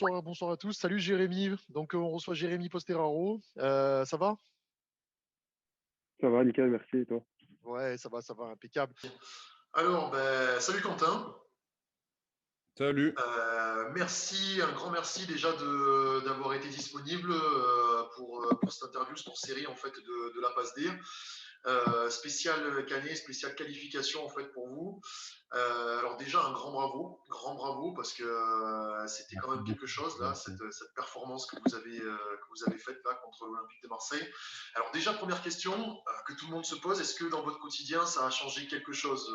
bonsoir à tous. Salut Jérémy. Donc on reçoit Jérémy Posteraro. Ça va? Ça va, nickel, merci. Et toi? Ouais, ça va, impeccable. Alors, ben, salut Quentin. Salut. Merci, un grand merci déjà d'avoir été disponible pour cette interview, cette série en fait de la passe D. Spécial Canet, spéciale qualification en fait pour vous. Alors déjà un grand bravo parce que c'était quand Merci même quelque beaucoup. chose là, Merci. cette performance que vous avez faite là contre l'Olympique de Marseille. Alors déjà première question que tout le monde se pose, est-ce que dans votre quotidien ça a changé quelque chose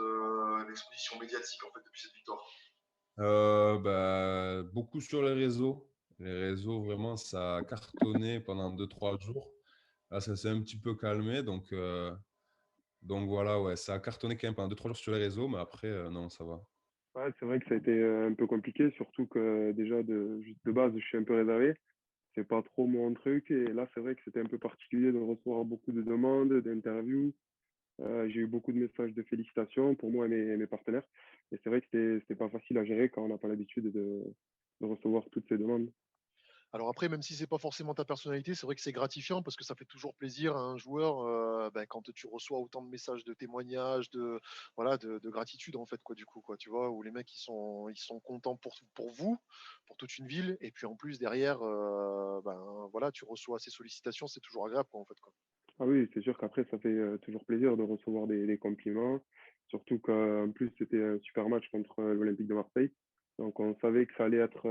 l'exposition médiatique en fait depuis cette victoire? Beaucoup sur les réseaux. Les réseaux, vraiment, ça a cartonné pendant 2 3 jours. Là, ça s'est un petit peu calmé. Donc voilà, ouais, ça a cartonné quand même pendant 2 3 jours sur les réseaux, mais après, non, ça va. Ouais, c'est vrai que ça a été un peu compliqué, surtout que déjà de base, je suis un peu réservé. C'est pas trop mon truc. Et là, c'est vrai que c'était un peu particulier de recevoir beaucoup de demandes, d'interviews. J'ai eu beaucoup de messages de félicitations pour moi et mes partenaires. Et c'est vrai que c'était pas facile à gérer quand on n'a pas l'habitude de recevoir toutes ces demandes. Alors après, même si c'est pas forcément ta personnalité, c'est vrai que c'est gratifiant parce que ça fait toujours plaisir à un joueur ben, quand tu reçois autant de messages de témoignages, voilà, de gratitude en fait quoi du coup quoi, tu vois, où les mecs ils sont contents pour vous, pour toute une ville, et puis en plus derrière, ben voilà, tu reçois ces sollicitations, c'est toujours agréable quoi en fait quoi. Ah oui, c'est sûr qu'après, ça fait toujours plaisir de recevoir des compliments. Surtout qu'en plus, c'était un super match contre l'Olympique de Marseille. Donc, on savait que ça allait être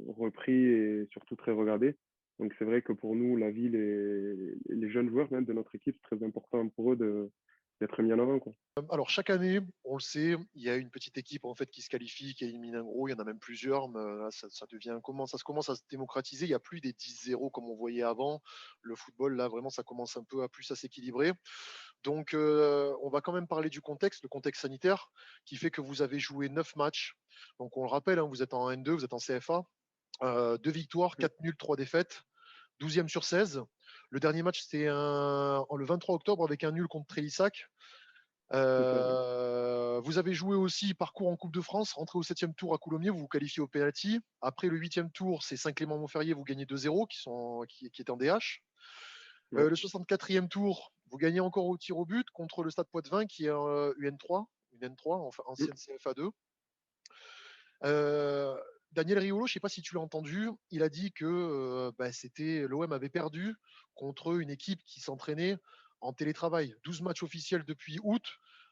repris et surtout très regardé. Donc, c'est vrai que pour nous, la ville et les jeunes joueurs même de notre équipe, c'est très important pour eux d'être mis en avant, quoi. Alors chaque année, on le sait, il y a une petite équipe en fait qui se qualifie, qui élimine un gros. Il y en a même plusieurs, mais là, ça devient ça se commence à se démocratiser. Il n'y a plus des 10-0 comme on voyait avant. Le football, là, vraiment, ça commence un peu à plus à s'équilibrer. Donc, on va quand même parler du contexte, le contexte sanitaire, qui fait que vous avez joué 9 matchs. Donc, on le rappelle, hein, vous êtes en N2, vous êtes en CFA. 2 victoires, 4 nuls, 3 défaites. 12e sur 16. Le dernier match, c'était le 23 octobre avec un nul contre Trélissac. C'est ça. Vous avez joué aussi parcours en Coupe de France, rentré au 7e tour à Coulommiers, vous vous qualifiez au penalty. Après le 8e tour, c'est Saint-Clément-Montferrier, vous gagnez 2-0, qui est en DH. Ouais. Le 64e tour, vous gagnez encore au tir au but contre le Stade Poitvin, qui est UN3, une N3, enfin Mm. ancienne CFA2. Daniel Riolo, je ne sais pas si tu l'as entendu, il a dit que l'OM avait perdu contre une équipe qui s'entraînait en télétravail. 12 matchs officiels depuis août.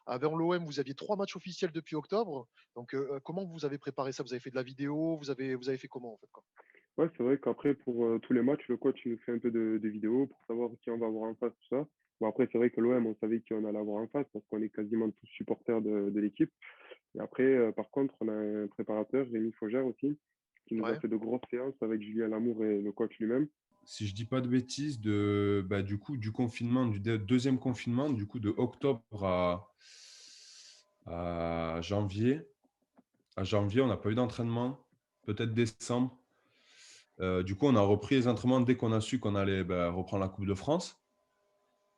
Avant l'OM, vous aviez 3 matchs officiels depuis octobre. Donc, comment vous avez préparé ça? Vous avez fait de la vidéo? Vous avez fait comment en fait quoi? Ouais, c'est vrai qu'après, pour tous les matchs, le coach il nous fait un peu de vidéos pour savoir qui on va avoir en face, tout ça. Bon, après, c'est vrai que l'OM, on savait qui on allait avoir en face parce qu'on est quasiment tous supporters de l'équipe. Et après, par contre, on a un préparateur, Rémi Faugère aussi, qui nous a Ouais. fait de grosses séances avec Julien Lamour et le coach lui-même. Si je dis pas de bêtises, du coup, du confinement, deuxième confinement, du coup, de octobre à janvier. À janvier, on n'a pas eu d'entraînement, peut-être décembre. Du coup, on a repris les entraînements dès qu'on a su qu'on allait reprendre la Coupe de France.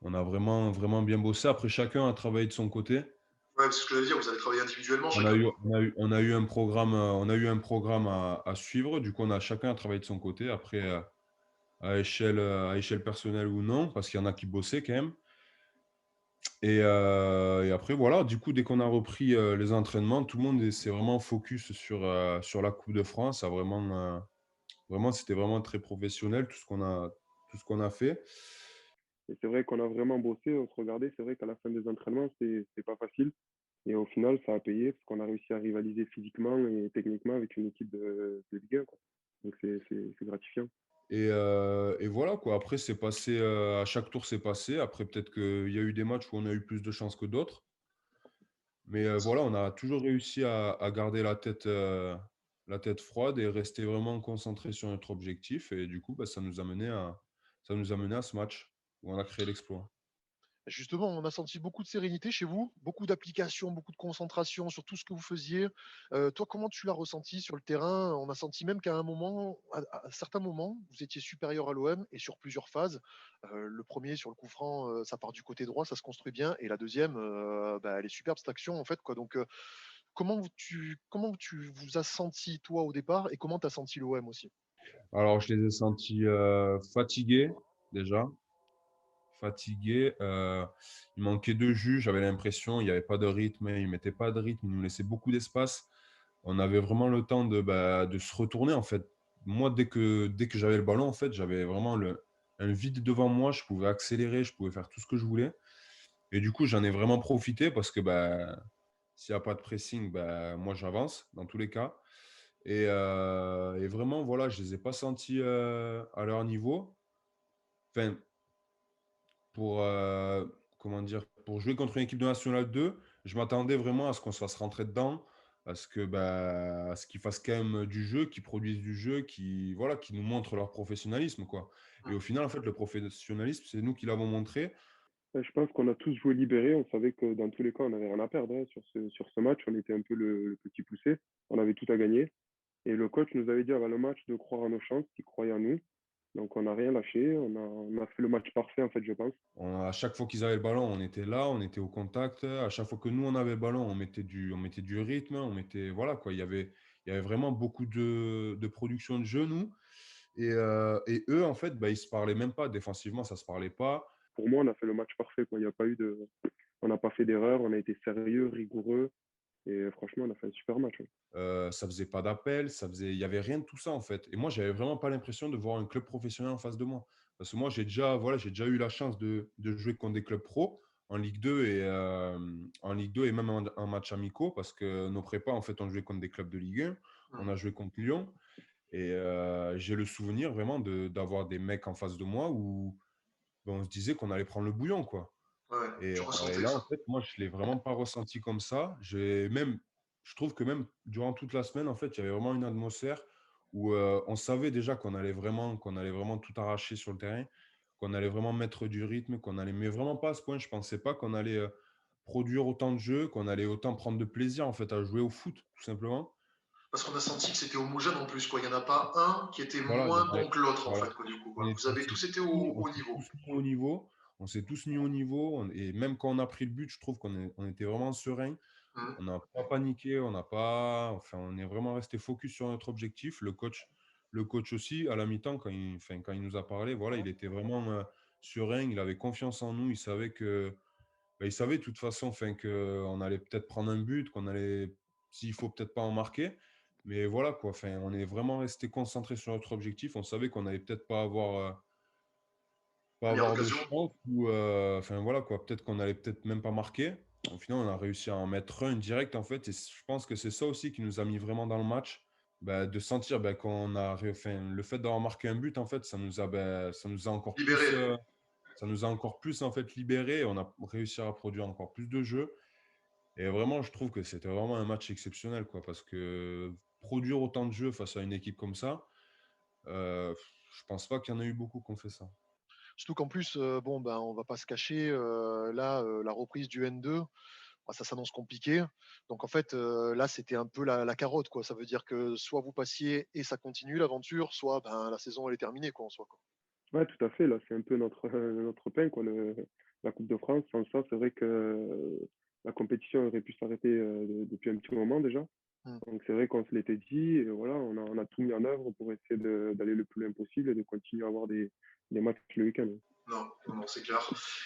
On a vraiment, vraiment bien bossé. Après, chacun a travaillé de son côté. Ouais, c'est ce que je veux dire, vous avez travaillé individuellement On a chacun. eu, on a eu un programme, à suivre. Du coup, on a chacun travaillé de son côté. Après, à échelle personnelle ou non, parce qu'il y en a qui bossaient quand même. Et après, voilà, du coup, dès qu'on a repris les entraînements, tout le monde s'est vraiment focus sur la Coupe de France. Vraiment, c'était vraiment très professionnel, tout ce qu'on a fait. Et c'est vrai qu'on a vraiment bossé, on se regardait. C'est vrai qu'à la fin des entraînements, c'est pas facile. Et au final, ça a payé parce qu'on a réussi à rivaliser physiquement et techniquement avec une équipe de Ligue 1, quoi. Donc, c'est gratifiant. Et voilà, quoi. Après, c'est passé, à chaque tour, c'est passé. Après, peut-être qu'il y a eu des matchs où on a eu plus de chance que d'autres. Mais voilà, on a toujours réussi à garder la tête froide et rester vraiment concentré sur notre objectif. Et du coup, ça nous a mené à ce match où on a créé l'exploit. Justement, on a senti beaucoup de sérénité chez vous, beaucoup d'application, beaucoup de concentration sur tout ce que vous faisiez. Toi, comment tu l'as ressenti sur le terrain? On a senti même qu'à un moment, à certains moments, vous étiez supérieur à l'OM et sur plusieurs phases. Le premier sur le coup franc, ça part du côté droit, ça se construit bien, et la deuxième, elle est superbe cette action en fait quoi. Donc, comment tu vous as senti, toi, au départ, et comment tu as senti l'OM aussi? Alors, je les ai sentis fatigués, déjà. Fatigués. Il manquait de jus, j'avais l'impression. Il n'y avait pas de rythme. Ils ne mettaient pas de rythme. Ils nous laissaient beaucoup d'espace. On avait vraiment le temps de se retourner, en fait. Moi, dès que j'avais le ballon, en fait, j'avais vraiment un vide devant moi. Je pouvais accélérer, je pouvais faire tout ce que je voulais. Et du coup, j'en ai vraiment profité parce que s'il n'y a pas de pressing, moi, j'avance dans tous les cas. Et vraiment, voilà, je ne les ai pas sentis à leur niveau. Enfin, pour, comment dire, pour jouer contre une équipe de National 2, je m'attendais vraiment à ce qu'on se fasse rentrer dedans, à ce qu'ils fassent quand même du jeu, qu'ils produisent du jeu, voilà, qui nous montrent leur professionnalisme, quoi. Et Mmh. au final, en fait, le professionnalisme, c'est nous qui l'avons montré. Je pense qu'on a tous joué libéré. On savait que dans tous les cas, on n'avait rien à perdre hein, sur ce match. On était un peu le petit poussé. On avait tout à gagner. Et le coach nous avait dit avant le match de croire en nos chances, qu'il croyait en nous. Donc on n'a rien lâché. On a fait le match parfait, en fait, je pense. À chaque fois qu'ils avaient le ballon, on était là, on était au contact. À chaque fois que nous, on avait le ballon, on mettait du rythme, voilà, quoi. Il y avait vraiment beaucoup de production de jeu, nous. Et eux, en fait, ils se parlaient même pas. Défensivement, ça se parlait pas. Pour moi, on a fait le match parfait, quoi. Il y a pas eu de... On n'a pas fait d'erreur. On a été sérieux, rigoureux. Et franchement, on a fait un super match. Ouais. Ça faisait pas d'appel, il y avait rien de tout ça, en fait. Et moi, j'avais vraiment pas l'impression de voir un club professionnel en face de moi. Parce que moi, j'ai déjà eu la chance de jouer contre des clubs pro en Ligue 2 et même en match amicaux, parce que nos prépas, en fait, on jouait contre des clubs de Ligue 1. On Mmh. a joué contre Lyon. Et j'ai le souvenir vraiment d'avoir des mecs en face de moi où on se disait qu'on allait prendre le bouillon, quoi. Ouais, Et, tu et ressentais là, ça. en fait, moi, je ne l'ai vraiment pas ressenti comme ça. Je trouve que même durant toute la semaine, en fait, il y avait vraiment une atmosphère où on savait déjà qu'on allait vraiment tout arracher sur le terrain, qu'on allait vraiment mettre du rythme, mais vraiment pas à ce point. Je ne pensais pas qu'on allait produire autant de jeux, qu'on allait autant prendre de plaisir, en fait, à jouer au foot, tout simplement. Parce qu'on a senti que c'était homogène en plus, quoi. Il y en a pas un qui était Voilà, moins bon que l'autre, en voilà. fait, quoi, du coup, On quoi. est Vous on avez s'est tous été tous au on haut s'est niveau. tous mis au niveau. On s'est tous mis au niveau. Et même quand on a pris le but, je trouve qu'on était vraiment serein. Mmh. On n'a pas paniqué, enfin, on est vraiment resté focus sur notre objectif. Le coach aussi, à la mi-temps, quand il nous a parlé, voilà, il était vraiment serein, il avait confiance en nous, il savait de toute façon, enfin, qu'on allait peut-être prendre un but, qu'on allait, s'il faut, peut-être pas en marquer. Mais voilà, quoi, enfin, on est vraiment resté concentré sur notre objectif. On savait qu'on allait peut-être pas Première avoir de occasion. chance ou enfin voilà quoi, peut-être qu'on allait peut-être même pas marquer. Au final, on a réussi à en mettre un direct en fait et je pense que c'est ça aussi qui nous a mis vraiment dans le match. De sentir enfin, le fait d'avoir marqué un but en fait, Libéré. ça nous a encore plus en fait libéré. On a réussi à produire encore plus de jeux et vraiment, je trouve que c'était vraiment un match exceptionnel quoi, parce que produire autant de jeux face à une équipe comme ça, euh, je pense pas qu'il y en a eu beaucoup qui ont fait ça. Surtout qu'en plus, bon, ben, on va pas se cacher, là, la reprise du N2, bah, ça s'annonce compliqué. Donc en fait, là, c'était un peu la carotte, quoi. Ça veut dire que soit vous passiez et ça continue l'aventure, soit, ben, la saison, elle est terminée, quoi, en soi, quoi. Ouais, tout à fait. Là, c'est un peu notre, notre pain, quoi, la Coupe de France. Sans ça, c'est vrai que la compétition aurait pu s'arrêter depuis un petit moment déjà. Mmh. Donc, c'est vrai qu'on se l'était dit. Et voilà, on a tout mis en œuvre pour essayer d'aller le plus loin possible et de continuer à avoir des matchs le week-end. Non, non, non, c'est clair.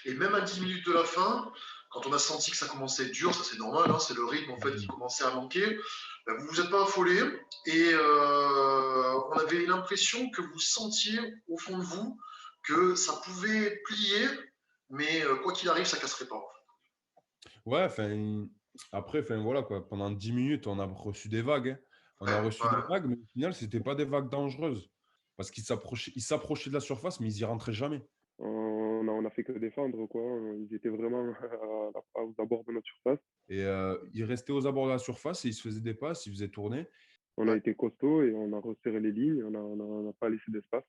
Et même à 10 minutes de la fin, quand on a senti que ça commençait à être dur, ça c'est normal, hein, c'est le rythme en fait qui commençait à manquer, ben, vous vous êtes pas affolé et on avait l'impression que vous sentiez au fond de vous que ça pouvait plier, mais quoi qu'il arrive, ça casserait pas. Ouais, enfin, après, enfin, voilà, quoi. Pendant 10 minutes, on a reçu des vagues, hein. On Ouais, a reçu des ouais. vagues, mais au final, c'était pas des vagues dangereuses. Parce qu'ils s'approchaient de la surface, mais ils y rentraient jamais. On a fait que défendre, quoi. Ils étaient vraiment aux abords de notre surface. Et ils restaient aux abords de la surface et ils se faisaient des passes, ils faisaient tourner. On a Ouais. été costaud et on a resserré les lignes. On n'a pas laissé d'espace.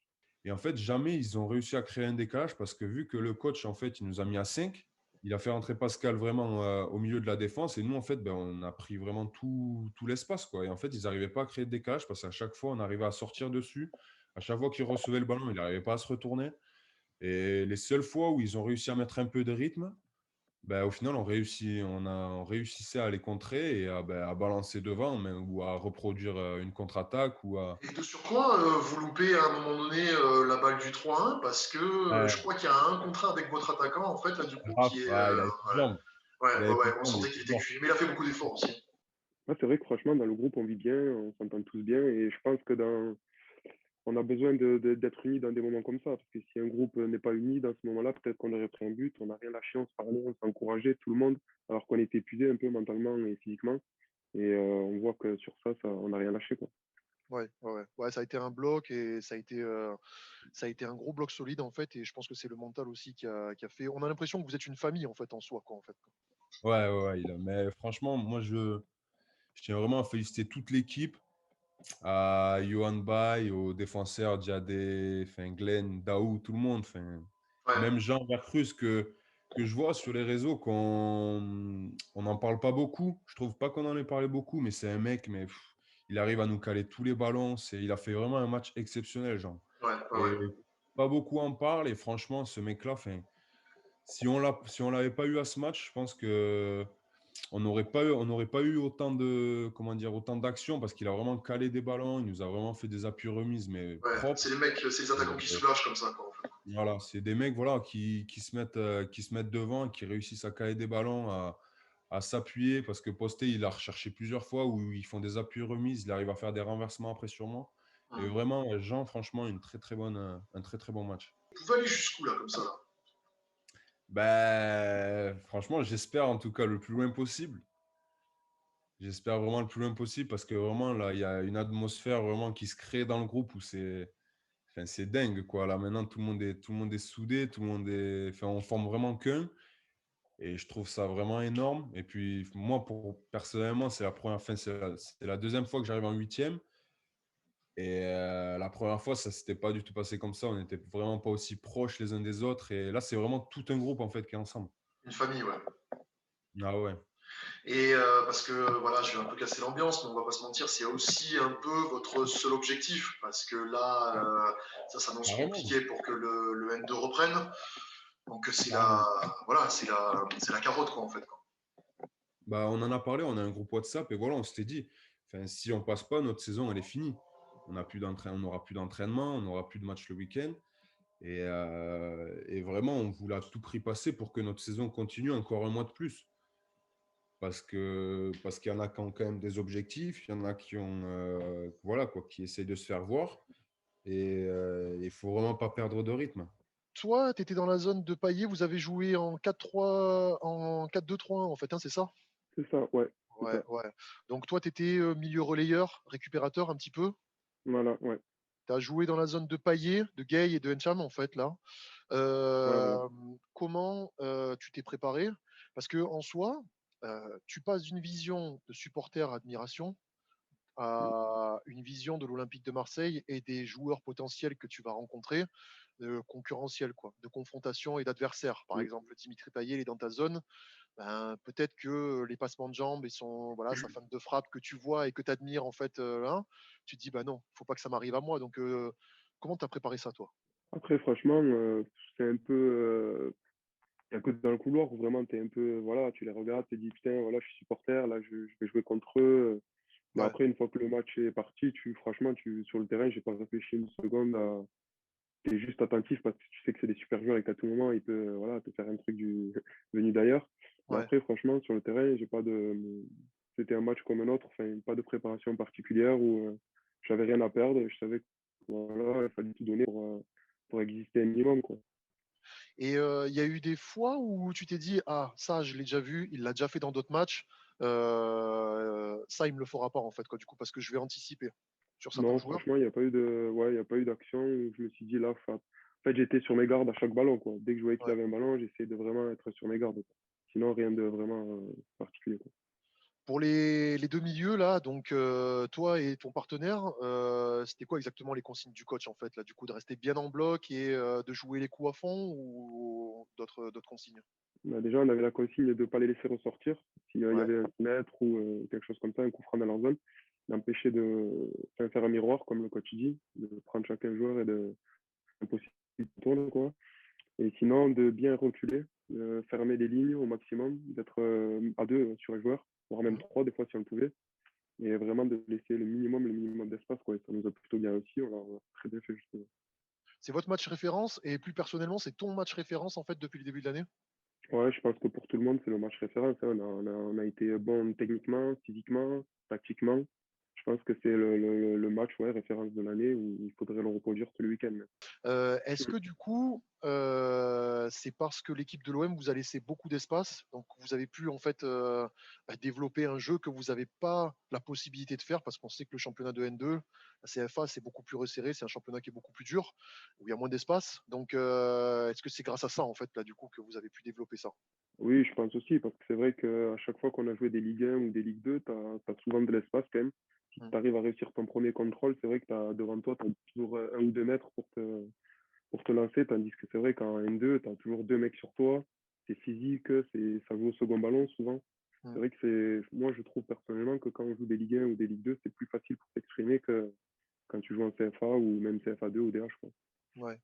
Et en fait, jamais ils ont réussi à créer un décalage parce que vu que le coach, en fait, il nous a mis à 5, il a fait rentrer Pascal vraiment au milieu de la défense. Et nous, en fait, on a pris vraiment tout l'espace, quoi. Et en fait, ils n'arrivaient pas à créer de décalage parce qu'à chaque fois, on arrivait à sortir dessus. À chaque fois qu'il recevait le ballon, il n'arrivait pas à se retourner. Et les seules fois où ils ont réussi à mettre un peu de rythme, Ben, au final, on réussissait à les contrer et à balancer devant, ou à reproduire une contre-attaque ou à. Et de surcroît, vous loupez à un moment donné la balle du 3-1 parce que je Ouais, crois qu'il y a un contrat avec votre attaquant, en fait, là, du coup, qui Raph, est. il avait plus de jambes. Il avait plus Ouais, de on jambes, il sentait qu'il était était mort. cuit. Mais il a fait beaucoup d'efforts aussi. Ouais, c'est vrai que franchement, dans le groupe, on vit bien, on s'entend tous bien, et je pense que on a besoin d'être unis dans des moments comme ça, parce que si un groupe n'est pas uni dans ce moment-là, peut-être qu'on aurait pris un but, on n'a rien lâché, on se parlait, on s'encourageait, tout le monde, alors qu'on était épuisé un peu mentalement et physiquement, et on voit que sur ça, on n'a rien lâché, quoi. Ouais, ça a été un bloc et ça a été un gros bloc solide, en fait. Et je pense que c'est le mental aussi qui a fait. On a l'impression que vous êtes une famille, en fait, en soi, quoi, en fait. Ouais, ouais, ouais, mais franchement, moi, je tiens vraiment à féliciter toute l'équipe, à Johan Bay, aux défenseurs, Diadé, enfin, Glenn, Daou, tout le monde, enfin, Ouais, même Jean Vercruz que je vois sur les réseaux qu'on n'en parle pas beaucoup. Je trouve pas qu'on en ait parlé beaucoup, mais c'est un mec, mais il arrive à nous caler tous les ballons. Il a fait vraiment un match exceptionnel, Jean. ouais. Et pas beaucoup en parlent. Et franchement, ce mec-là, enfin, si on l'avait pas eu à ce match, je pense que on n'aurait pas eu autant de, comment dire, autant d'actions parce qu'il a vraiment calé des ballons, il nous a vraiment fait des appuis remises, mais Ouais, c'est propres. les mecs, c'est les Et, attaquants qui soulagent comme ça, quoi, en fait. voilà, c'est des mecs voilà, qui se mettent devant, qui réussissent à caler des ballons, à s'appuyer parce que Posté, il a recherché plusieurs fois où ils font des appuis remises, il arrive à faire des renversements après sur moi. Et Hum. vraiment, Jean, franchement, un très très bon match. Vous pouvez aller jusqu'où, là, comme ça, là? Ben, franchement, j'espère en tout cas le plus loin possible. J'espère vraiment le plus loin possible parce que vraiment, là, il y a une atmosphère vraiment qui se crée dans le groupe où enfin, c'est dingue, quoi. Là, maintenant, tout le monde est soudé, enfin, on forme vraiment qu'un. Et je trouve ça vraiment énorme. Et puis, moi, personnellement, c'est la deuxième fois que j'arrive en huitième. Et la première fois, ça s'était pas du tout passé comme ça. On n'était vraiment pas aussi proches les uns des autres. Et là, c'est vraiment tout un groupe, en fait, qui est ensemble. Une famille, ouais. Ah ouais. Et parce que voilà, je vais un peu casser l'ambiance, mais on va pas se mentir, c'est aussi un peu votre seul objectif, parce que là, ça s'annonce Carrément. compliqué pour que le N2 reprenne. Donc c'est la, Carrément. voilà, c'est la carotte, quoi, en fait, quoi. Bah, on en a parlé, on a un groupe WhatsApp et voilà, on s'était dit, enfin, si on passe pas, notre saison, elle est finie. On n'aura plus d'entraînement, on n'aura plus de match le week-end. Et vraiment, on voulait à tout prix passer pour que notre saison continue encore un mois de plus. Parce qu'il y en a qui ont quand même des objectifs, il y en a qui ont, voilà, quoi, qui essayent de se faire voir. Et il faut vraiment pas perdre de rythme. Toi, tu étais dans la zone de Payet, vous avez joué en 4-3, en 4-2-3-1, en fait, hein, c'est ça? C'est ça, ouais, c'est Ouais, ça. ouais. Donc toi, tu étais milieu relayeur, récupérateur un petit peu. Voilà, ouais, Tu as joué dans la zone de Payet, de Gay et de Encham, en fait, là. ouais, voilà. Comment tu t'es préparé? Parce que en soi, tu passes d'une vision de supporter admiration Mm. à une vision de l'Olympique de Marseille et des joueurs potentiels que tu vas rencontrer, concurrentiels, quoi, de confrontation et d'adversaires. Par Mm. exemple, Dimitri Payet, il est dans ta zone. Ben, peut-être que les passements de jambes et voilà, sa femme de frappe que tu vois et que tu admires, en fait, là, tu te dis, bah non, faut pas que ça m'arrive à moi. Donc, comment tu as préparé ça, toi? Après, franchement, c'est un peu. Il y a que dans le couloir où vraiment tu es un peu. Voilà, tu les regardes, tu te dis, putain, voilà, je suis supporter, là, je vais jouer contre eux. Mais Ouais, après, une fois que le match est parti, franchement, sur le terrain, j'ai pas réfléchi une seconde. Tu es juste attentif parce que tu sais que c'est des super joueurs et qu'à tout moment, ils peuvent voilà, te faire un truc venu d'ailleurs. Mais ouais. après, franchement, sur le terrain, j'ai pas c'était un match comme un autre, enfin, pas de préparation particulière où j'avais rien à perdre. Je savais que voilà, il fallait tout donner pour exister un minimum, quoi. Et il y a eu des fois où tu t'es dit, ah, ça, je l'ai déjà vu, il l'a déjà fait dans d'autres matchs, ça, il me le fera pas, en fait, quoi, du coup, parce que je vais anticiper sur certains Non, joueurs. franchement, il n'y a pas eu ouais, il y a pas eu d'action où je me suis dit là, en fait, j'étais sur mes gardes à chaque ballon, quoi. Dès que je voyais qu'il Ouais. avait un ballon, j'essayais de vraiment être sur mes gardes, quoi. Sinon, rien de vraiment particulier, quoi. Pour les deux milieux, là, donc toi et ton partenaire, c'était quoi exactement les consignes du coach, en fait, là, du coup, de rester bien en bloc et de jouer les coups à fond ou d'autres consignes? Bah, déjà, on avait la consigne de ne pas les laisser ressortir. S'il y Ouais, avait un mètre ou quelque chose comme ça, un coup franc dans leur zone, d'empêcher enfin, faire un miroir, comme le coach dit, de prendre chacun joueur et de impossible de tourner, quoi. Et sinon, de bien reculer. fermer les lignes au maximum, d'être à deux sur les joueurs, voire même Mhm. trois des fois si on le pouvait, et vraiment de laisser le minimum d'espace, quoi. Et ça nous a plutôt bien réussi, on a très bien fait, justement. C'est votre match référence et plus personnellement, c'est ton match référence en fait depuis le début de l'année? Ouais, je pense que pour tout le monde, c'est le match référence, hein. On a été bon techniquement, physiquement, tactiquement. Je pense que c'est le match, ouais, référence de l'année où il faudrait le reproduire tous les week-ends, même. Est-ce que du coup, c'est parce que l'équipe de l'OM vous a laissé beaucoup d'espace, donc vous avez pu en fait, développer un jeu que vous n'avez pas la possibilité de faire? Parce qu'on sait que le championnat de N2, la CFA, c'est beaucoup plus resserré, c'est un championnat qui est beaucoup plus dur, où il y a moins d'espace. Donc, est-ce que c'est grâce à ça en fait, là, du coup, que vous avez pu développer ça? Oui, je pense aussi, parce que c'est vrai qu'à chaque fois qu'on a joué des Ligue 1 ou des Ligue 2, tu as souvent de l'espace quand même. Si Mmh. tu arrives à réussir ton premier contrôle, c'est vrai que devant toi, tu as toujours 1 ou 2 mètres pour te lancer, tandis que c'est vrai qu'en N2, tu as toujours 2 mecs sur toi, c'est physique, ça joue au second ballon souvent. Mmh. C'est vrai que moi je trouve personnellement que quand on joue des Ligue 1 ou des Ligue 2, c'est plus facile pour s'exprimer que quand tu joues en CFA ou même CFA2 ou DH, quoi. Ouais.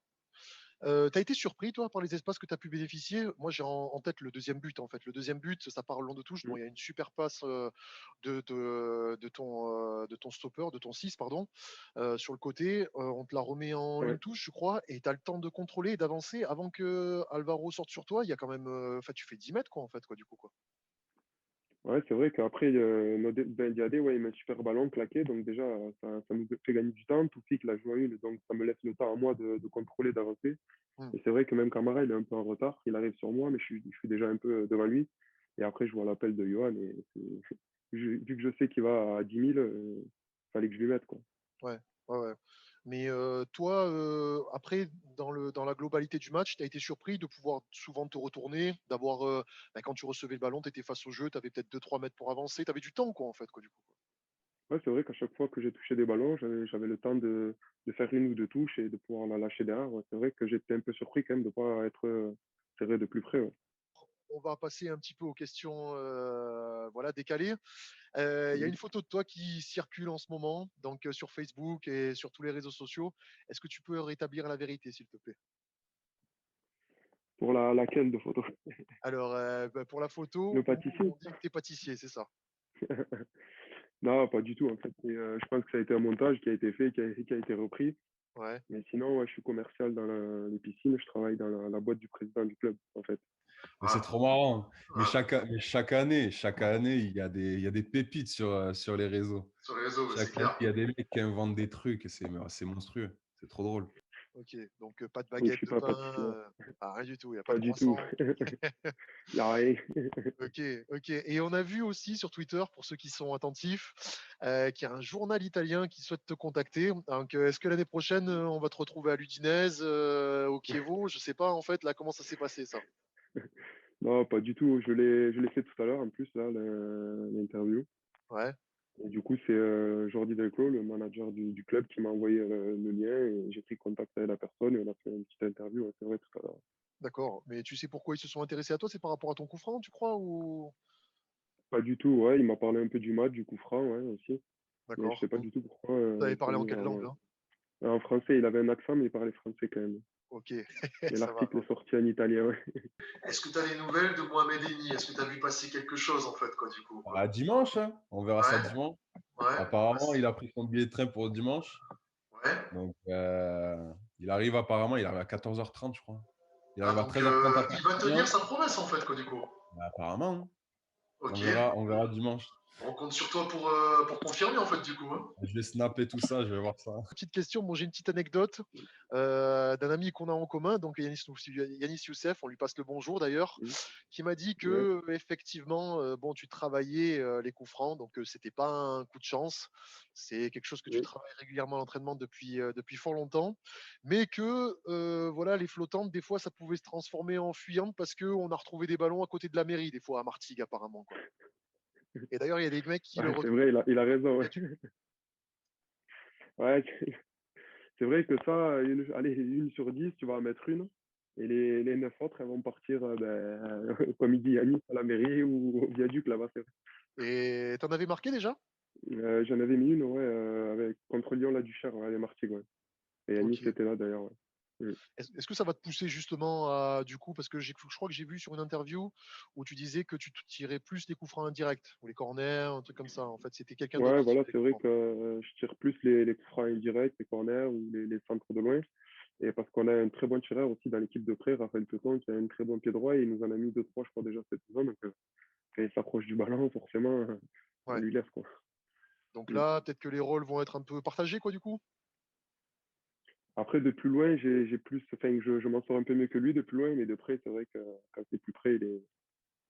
Tu été surpris, toi, par les espaces que tu as pu bénéficier? Moi, j'ai en tête le deuxième but, en fait. Le deuxième but, ça part long de touche. Mm. Bon, il y a une super passe, de ton stopper, de ton 6, pardon, sur le côté. On te la remet en Ouais. une touche, je crois, et tu as le temps de contrôler et d'avancer avant que Alvaro sorte sur toi. Il y a quand même, enfin, tu fais 10 mètres, quoi, en fait, quoi, du coup, quoi. Ouais, c'est vrai qu'apré, Ben Diadé, ouais, il met un super ballon claqué, donc déjà, ça nous fait gagner du temps. Toufik l'a joué à une, donc ça me laisse le temps à moi de contrôler, d'avancer. Mmh. Et c'est vrai que même Camara, il est un peu en retard, il arrive sur moi, mais je suis déjà un peu devant lui. Et après, je vois l'appel de Johan, et vu que je sais qu'il va à 10 000, fallait que je lui mette, quoi. Ouais, ouais, ouais. Mais toi, après, dans la globalité du match, tu as été surpris de pouvoir souvent te retourner, d'avoir, quand tu recevais le ballon, tu étais face au jeu, tu avais peut-être 2-3 mètres pour avancer, tu avais du temps, quoi, en fait, quoi, du coup, quoi. Ouais, c'est vrai qu'à chaque fois que j'ai touché des ballons, j'avais le temps de faire 1 ou 2 touches et de pouvoir la lâcher derrière. Ouais. C'est vrai que j'étais un peu surpris quand même de ne pas être serré de plus près. Ouais. On va passer un petit peu aux questions, voilà, décalées. Il y a Mhm. une photo de toi qui circule en ce moment, donc sur Facebook et sur tous les réseaux sociaux. Est-ce que tu peux rétablir la vérité, s'il te plaît? Pour laquelle de photo? Alors, pour la photo Le où pâtissier? on dit que tu es pâtissier, c'est ça? Non, pas du tout en fait. Je pense que ça a été un montage qui a été fait, qui a été repris. Ouais. Mais sinon, ouais, je suis commercial dans les piscines. Je travaille dans la boîte du président du club en fait. Mais c'est Ah, trop marrant. Mais ah, chaque année, il y a des pépites sur les réseaux. sur les réseaux, ouais, c'est Chaque année, clair. il y a des mecs qui inventent des trucs et c'est monstrueux. C'est trop drôle. OK, donc pas de Donc je baguette suis de pas pain, pâtissier. rien du tout, il y a pas de Pas du tout. croissant. Il y a rien. OK, OK, et on a vu aussi sur Twitter, pour ceux qui sont attentifs, qu'il y a un journal italien qui souhaite te contacter. Donc, est-ce que l'année prochaine, on va te retrouver à l'Udinese, au Chievo? Je sais pas en fait là comment ça s'est passé ça? Non, pas du tout. Je l'ai fait tout à l'heure en plus, là, l'interview. Ouais, Et du coup, c'est Jordi Delclos, le manager du club, qui m'a envoyé le lien et j'ai pris contact avec la personne et on a fait une petite interview, ouais, c'est vrai, tout à l'heure. d'accord, mais tu sais pourquoi ils se sont intéressés à toi? C'est par rapport à ton coup franc, tu crois, ou? Pas du tout, ouais, il m'a parlé un peu du match, du coup franc, ouais, aussi. Mais je D'accord, sais pas vous du tout pourquoi vous avez ils sont parlé en venus quelle vers langue moi. là? En français, il avait un accent, mais il parlait français quand même. OK, Et ça va. l'article est sorti en italien, ouais. Est-ce que tu as des nouvelles de Mohamed Eni? Est-ce que tu as vu passer quelque chose en fait, quoi, du coup, quoi? À dimanche, hein. On verra ça Ouais, dimanche. ouais, Apparemment, il a pris son billet de train pour dimanche. ouais. Donc, il arrive à 14h30, je crois. Il Ah, arrive à donc 13h30 à il va Perpignan. tenir sa promesse en fait, quoi, du coup. Bah, apparemment, hein. Ok. On verra dimanche. On compte sur toi pour confirmer en fait, du coup, hein. Je vais snapper tout ça, je vais voir ça. Petite question, bon, j'ai une petite anecdote d'un ami qu'on a en commun, donc Yanis Youssef, on lui passe le bonjour d'ailleurs, Mm. qui m'a dit Ouais. que effectivement, bon, tu travaillais les coups francs, donc c'était pas un coup de chance, c'est quelque chose que tu Oui. travailles régulièrement à l'entraînement depuis fort longtemps, mais que voilà, les flottantes, des fois, ça pouvait se transformer en fuyantes parce qu'on a retrouvé des ballons à côté de la mairie, des fois à Martigues apparemment, quoi. Et d'ailleurs, il y a des mecs qui le Ouais, c'est retrouvent vrai, il a raison, ouais. là-dessus. Ouais, c'est vrai que ça, allez, 1 sur 10, tu vas en mettre une. Et les 9 autres, elles vont partir, comme il dit Yannis, à la mairie ou au viaduc là-bas. C'est vrai. Et t'en avais marqué déjà? J'en avais mis une, ouais, contre Lyon, la Duchère, ouais, les Martigues, ouais. Et Yannis Ok. était là d'ailleurs, ouais. Mm. Est-ce que ça va te pousser justement à, du coup, parce que je crois que j'ai vu sur une interview où tu disais que tu tirais plus les coups francs indirects ou les corners, un truc comme ça. En fait, c'était quelqu'un d'autre Ouais, qui voilà, tirait les c'est coups vrai francs. que je tire plus les coups francs indirects, les corners ou les centres de loin. Et parce qu'on a un très bon tireur aussi dans l'équipe de près, Raphaël Peton, qui a un très bon pied droit, et il nous en a mis 2-3, je crois, déjà cette saison. Donc, quand il s'approche du ballon, forcément, on Ouais. lui laisse, quoi. Donc Mm. là, peut-être que les rôles vont être un peu partagés, quoi, du coup. Après, de plus loin, j'ai plus, enfin, je m'en sors un peu mieux que lui de plus loin, mais de près, c'est vrai que quand c'est plus près,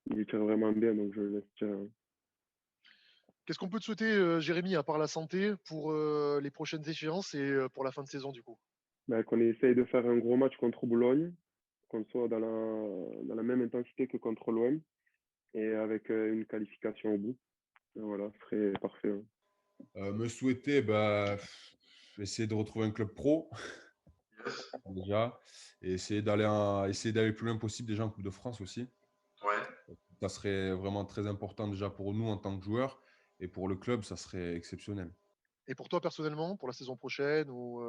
il tire vraiment bien, donc je le laisse tirer. Qu'est-ce qu'on peut te souhaiter, Jérémy, à part la santé, pour les prochaines échéances et pour la fin de saison, du coup? Ben, qu'on essaye de faire un gros match contre Boulogne, qu'on soit dans la même intensité que contre l'OM, et avec une qualification au bout. Et voilà, ce serait parfait, hein. Me souhaiter, bah, essayer de retrouver un club pro Yes. déjà et essayer d'aller le plus loin possible déjà en Coupe de France aussi. Ouais. Ça serait vraiment très important déjà pour nous en tant que joueurs et pour le club, ça serait exceptionnel. Et pour toi, personnellement, pour la saison prochaine ou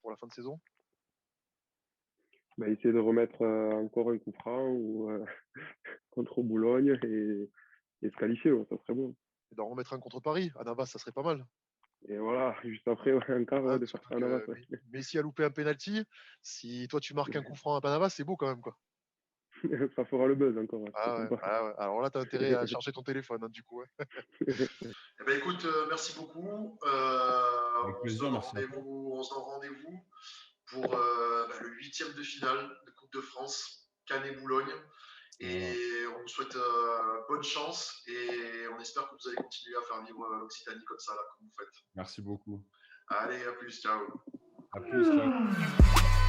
pour la fin de saison? Ben, essayer de remettre encore un coup franc ou, contre Boulogne et se qualifier, ouais, ça serait bon. Et d'en remettre un contre Paris, à Navas, ça serait pas mal. Et voilà, juste après, ouais, un quart, ouais, Hein, de faire surtout ça en avance. que Ouais. Messi a loupé un penalty. Si toi, tu marques un coup franc à Navas, c'est beau quand même, quoi. Ça fera le buzz encore, ouais, Ah c'est ouais, sympa. ah ouais. Alors là, tu as intérêt à charger ton téléphone, hein, du coup. Ouais. Eh ben, écoute, merci beaucoup. Avec plaisir, merci à toi. On se donne rendez-vous pour le huitième de finale de Coupe de France, Canet-Boulogne. Voilà. Et on vous souhaite bonne chance et on espère que vous allez continuer à faire vivre l'Occitanie comme ça, là, comme vous faites. Merci beaucoup. Allez, à plus, ciao. À plus, ciao.